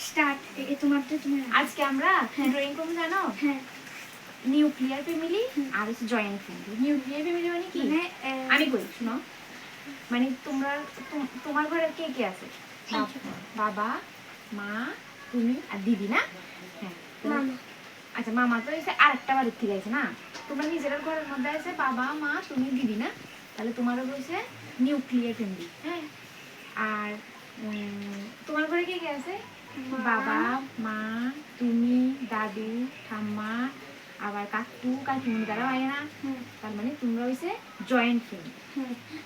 Start তোমার আজকে আমরা ড্রয়িং করবো জানো? হ্যাঁ নিউক্লিয়ার ফ্যামিলি আর হচ্ছে জয়েন্ট ফ্যামিলি। নিউক্লিয়ার ফ্যামিলি মানে কি? আমি বলি শুনো, মানে তোমরা তোমার ঘরে কে কে আছে? বাবা, মা, তুমি আর দিদি না? হ্যাঁ আচ্ছা, মামা তো এসে আরেকটা বাড়ির থেকে আছে না? তোমরা নিজের ঘরের মধ্যে আছে বাবা, মা, তুমি, দিদি না? তাহলে তোমারও হচ্ছে নিউক্লিয়ার ফ্যামিলি। হ্যাঁ, আর তোমার ঘরে কে কে আছে? বাবা, মা, তুমি, দাদু, ঠাম্মা, আবার কাকু কাকিমুনি তারা হয় না? তার মানে তোমরা হইছে জয়েন্ট ফ্যামিলি।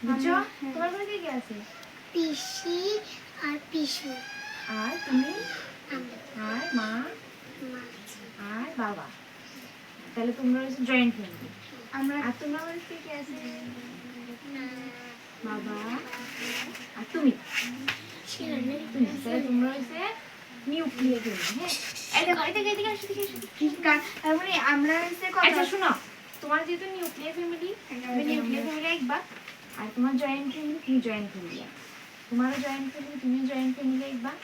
বুঝছো? তোমার ঘরে কে কে আছে? পিসি আর পিসু আর তুমি আর মা আর বাবা। তাহলে তোমরা হচ্ছে জয়েন্ট ফ্যামিলি। আমরা আর তোমরা ঘরে কে কে আছে? বাবা আর তুমি। তাহলে তোমরা হচ্ছে নিউক্লিয়ার ফ্যামিলি। হ্যাঁ, এই দেখো এদিকে আসো, তার মানে আমরা আচ্ছা শোনো, তোমার যেহেতু নিউক্লিয়ার ফ্যামিলি, তুমি নিউক্লিয়ার ফ্যামিলি একবার, আর তোমার জয়েন্ট ফ্যামিলি তুমি জয়েন্ট ফ্যামিলি, তোমারও জয়েন্ট ফ্যামিলি তুমি জয়েন্ট ফ্যামিলি একবার,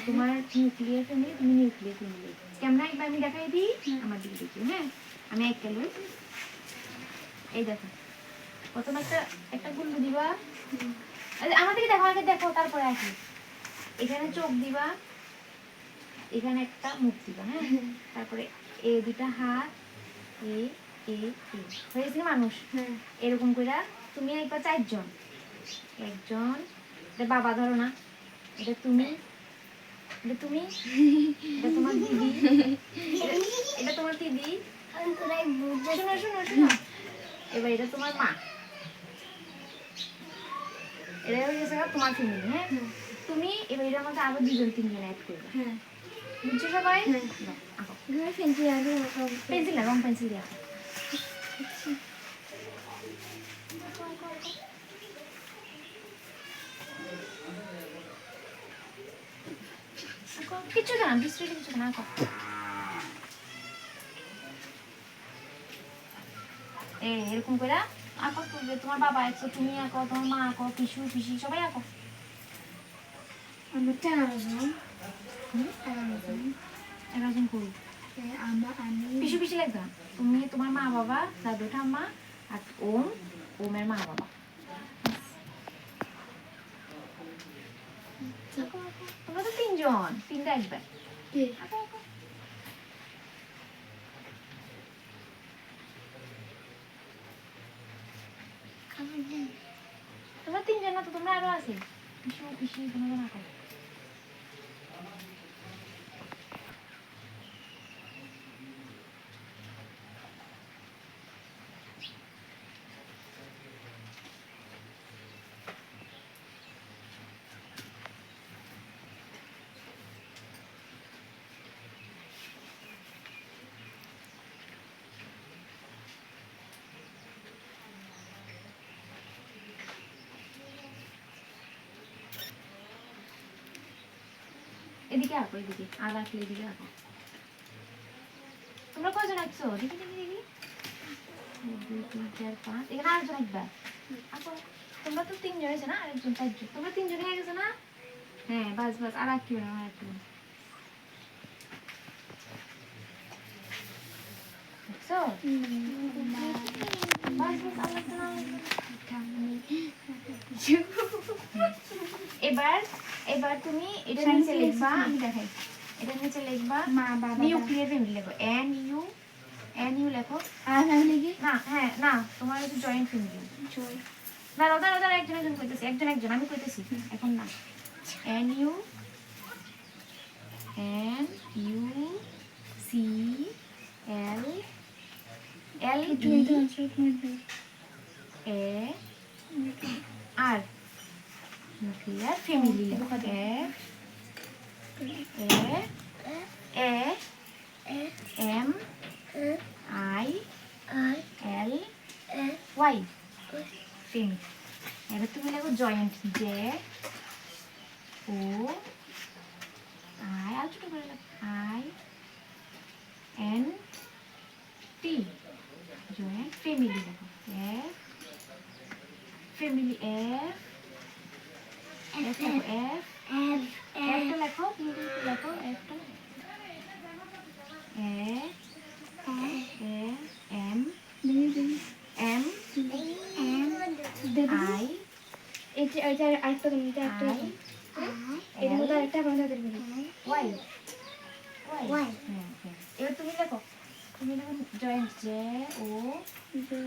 তোমার নিউক্লিয়ার ফ্যামিলি তুমি নিউক্লিয়ার ফ্যামিলি। কেমন একবার আমি দেখাই দিই, আমার দিকে দেখি। হ্যাঁ, আমি এক কালো, এই দেখো প্রথম একটা গুল্লু দিবা, আমার দিকে দেখো, আগে দেখো তারপরে আসি। এখানে চোখ দিবা, এখানে একটা মুখ দিবা। হ্যাঁ, তারপরে এই দুটা হাত, হয়েছে মানুষ। এরকম করে তুমি একবার চারজন, একজন, এটা বাবা ধরো না, এটা তুমি, এটা তুমি, এটা তোমার দিদি, এটা তোমার দিদি। শোনো শোনো শোনো, এবার এটা তোমার মা, এটা হয়ে গেছে তোমার ফ্যামিলি। হ্যাঁ, তুমি এবার এটার মধ্যে আরো দুজন তিনজন অ্যাড করবে। বুঝছো সবাই? পেন্সিল না, রং পেন্সিল দিয়ে আঁকো। কিছু জানা বিশ্রী কিছু না, আঁকো। এরকম করে আঁকো। তোমার বাবা আঁকছো, তুমি আঁকো, তোমার মা আঁকো, পিসু পিসি সবাই আঁকো। আমরা 11জন করি। পিসু পিসি লাগবে না, তুমি তোমার মা বাবা, দাদু ঠাম্মা আর ওমের মা বাবা। তোমরা তো তিনজন, তিনটা একবার। তোমরা তিনজন না তো, তোমরা আরো আছে পিসু পিসি, তোমরা না করো। এদিকে আঁকো, এদিকে আর রাখলে এদিকে আঁকো। তোমরা কজন আঁকছো? দেখি দেখি দেখি, 1 2 3 4 5, এখানে আরেকজন একবার আঁকো। তোমরা তো তিনজন হয়েছে না, আরেকজন চারজন, তোমরা তিনজন হয়ে গেছে না? হ্যাঁ, বাস বাস, আর আঁকিও না, আর আঁকিও না। দেখছো? বাস বাস, আর লাগতো না। এবার তুমি এটা নিচে লিখবা, আমি দেখাই। এটা নিচে লিখবা মা বাবা নিউক্লিয়ার ফ্যামিলি লেখো, এন ইউ লেখো। আর ফ্যামিলি কি? না, হ্যাঁ না, তোমার হচ্ছে জয়েন্ট ফ্যামিলি। দাঁড়াও দাঁড়াও দাঁড়াও, একজন একজন কইতেছি, একজন একজন আমি কইতেছি এখন না। N U C L E A R nuclear family লেখো। A M I L Y family. এবার তুমি লেখো জয়েন্ট, জে ও আই, আর ছোট করে লেখো I N T, joint family লেখো। এফ ফ্যামিলি, এফ এফ লেখো, এফ এফ লেখো, লেখো এফ এইটা আরেকটা তুমি এটা একটা আই এটার মধ্যে আরেকটা আমাদের হাতের মিলি ওয়াই ওয়াই হ্যাঁ হ্যাঁ এবার তুমি লেখো জয়েন্ট জে ও জে